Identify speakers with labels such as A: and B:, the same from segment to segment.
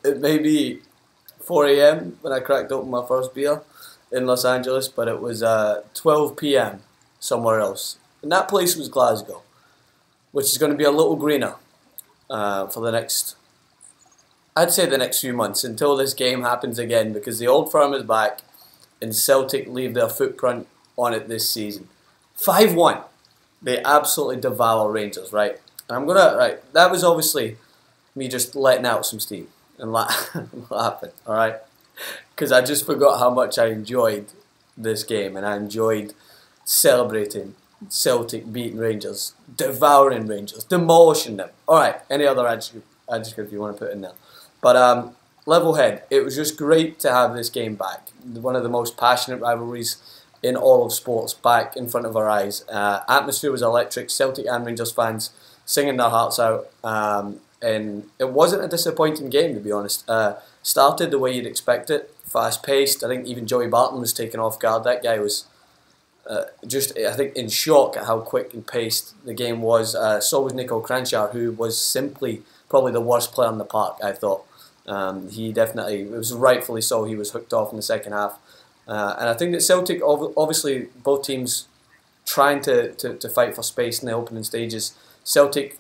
A: It may be 4 a.m. when I cracked open my first beer in Los Angeles, but it was 12 p.m. somewhere else. And that place was Glasgow, which is going to be a little greener for the next, I'd say the next few months, until this game happens again, because the Old Firm is back and Celtic leave their footprint on it this season. 5-1. They absolutely devour Rangers, right? And I'm gonna, right, that was obviously me just letting out some steam and laughing, alright? Because I just forgot how much I enjoyed this game, and I enjoyed celebrating Celtic beating Rangers, devouring Rangers, demolishing them. Alright, any other adjective you want to put in there. But level head, it was just great to have this game back. One of the most passionate rivalries in all of sports back in front of our eyes. Atmosphere was electric, Celtic and Rangers fans singing their hearts out, and it wasn't a disappointing game, to be honest. Started the way you'd expect it, fast paced. I think even Joey Barton was taken off guard. That guy was just, I think, in shock at how quick and paced the game was. So was Nico Cranchar, who was simply probably the worst player in the park, I thought. He definitely, it was rightfully so, he was hooked off in the second half. And I think that Celtic, obviously both teams trying to fight for space in the opening stages. Celtic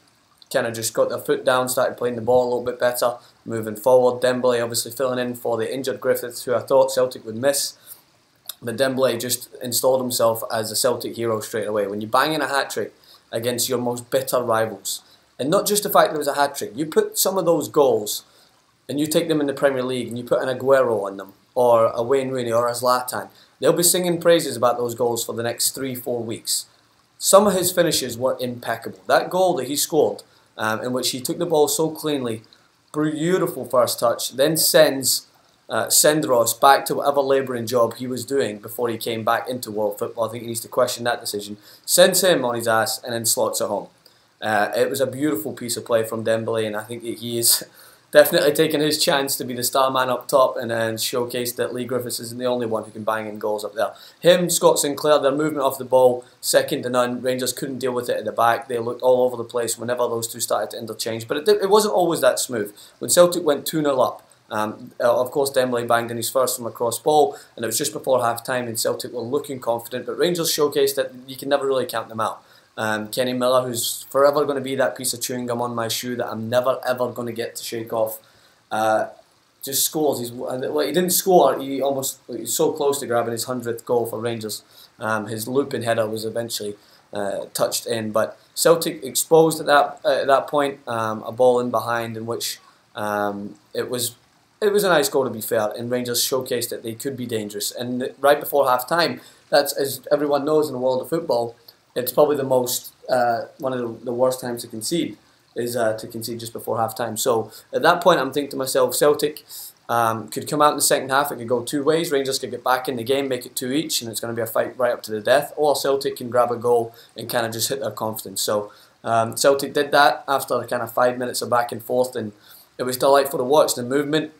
A: kind of just got their foot down, started playing the ball a little bit better, moving forward. Dembele obviously filling in for the injured Griffiths, who I thought Celtic would miss. But Dembele just installed himself as a Celtic hero straight away. When you bang in a hat-trick against your most bitter rivals, and not just the fact that it was a hat-trick, you put some of those goals and you take them in the Premier League and you put an Aguero on them, or a Wayne Rooney, or a Zlatan, they'll be singing praises about those goals for the next 3-4 weeks. Some of his finishes were impeccable. That goal that he scored, in which he took the ball so cleanly, beautiful first touch, then sends Sendros back to whatever labouring job he was doing before he came back into world football. I think he needs to question that decision. Sends him on his ass and then slots it home. It was a beautiful piece of play from Dembele, and I think that he is definitely taking his chance to be the star man up top, and showcase that Lee Griffiths isn't the only one who can bang in goals up there. Him, Scott Sinclair, their movement off the ball, second to none. Rangers couldn't deal with it at the back. They looked all over the place whenever those two started to interchange, but it wasn't always that smooth. When Celtic went 2-0 up, of course Dembele banged in his first from a cross ball, and it was just before half-time, and Celtic were looking confident, but Rangers showcased that you can never really count them out. Kenny Miller, who's forever going to be that piece of chewing gum on my shoe that I'm never ever going to get to shake off, just scores. He didn't score. He's so close to grabbing his 100th goal for Rangers. His looping header was eventually touched in, but Celtic exposed at that point, a ball in behind, in which it was a nice goal, to be fair, and Rangers showcased that they could be dangerous. And right before half time, that's, as everyone knows in the world of football, it's probably the most one of the worst times to concede, is to concede just before half time. So at that point, I'm thinking to myself, Celtic could come out in the second half. It could go two ways. Rangers could get back in the game, make it 2 each, and it's going to be a fight right up to the death. Or Celtic can grab a goal and kind of just hit their confidence. So Celtic did that after kind of 5 minutes of back and forth, and it was delightful to watch. The movement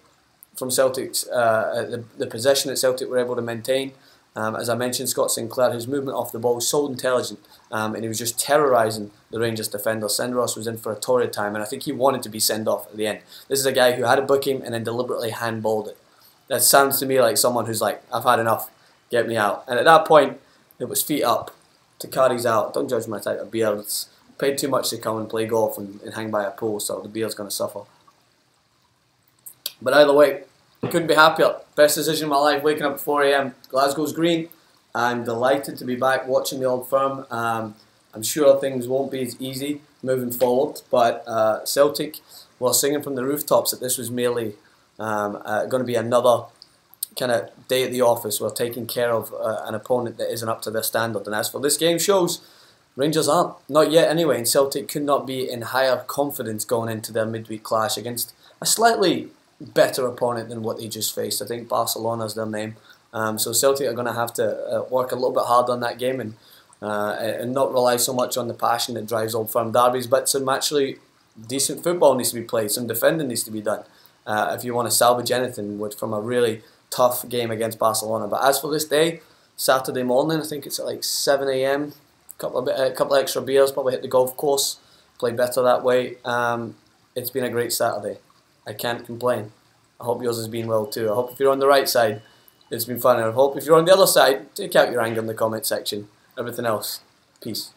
A: from Celtic's, the possession that Celtic were able to maintain. As I mentioned, Scott Sinclair, his movement off the ball was so intelligent, and he was just terrorising the Rangers defender. Sendros was in for a torrid time, and I think he wanted to be sent off at the end. This is a guy who had a booking and then deliberately handballed it. That sounds to me like someone who's like, I've had enough, get me out. And at that point, it was feet up, Takari's out. Don't judge my type of beer. It's paid too much to come and play golf and hang by a pool, so the beer's going to suffer. But either way, couldn't be happier. Best decision of my life, waking up at 4 a.m. Glasgow's green. I'm delighted to be back watching the Old Firm. I'm sure things won't be as easy moving forward, but Celtic were singing from the rooftops that this was merely going to be another kind of day at the office. We're taking care of an opponent that isn't up to their standard. And as for this game shows, Rangers aren't. Not yet anyway, and Celtic could not be in higher confidence going into their midweek clash against a slightly better opponent than what they just faced. I think Barcelona's their name. So Celtic are going to have to work a little bit hard on that game and not rely so much on the passion that drives Old Firm derbies, but some actually decent football needs to be played, some defending needs to be done if you want to salvage anything from a really tough game against Barcelona. But as for this day, Saturday morning, I think it's at like 7 a.m. A couple of extra beers, probably hit the golf course, play better that way. It's been a great Saturday. I can't complain. I hope yours has been well too. I hope if you're on the right side, it's been fun. And I hope if you're on the other side, take out your anger in the comment section. Everything else, peace.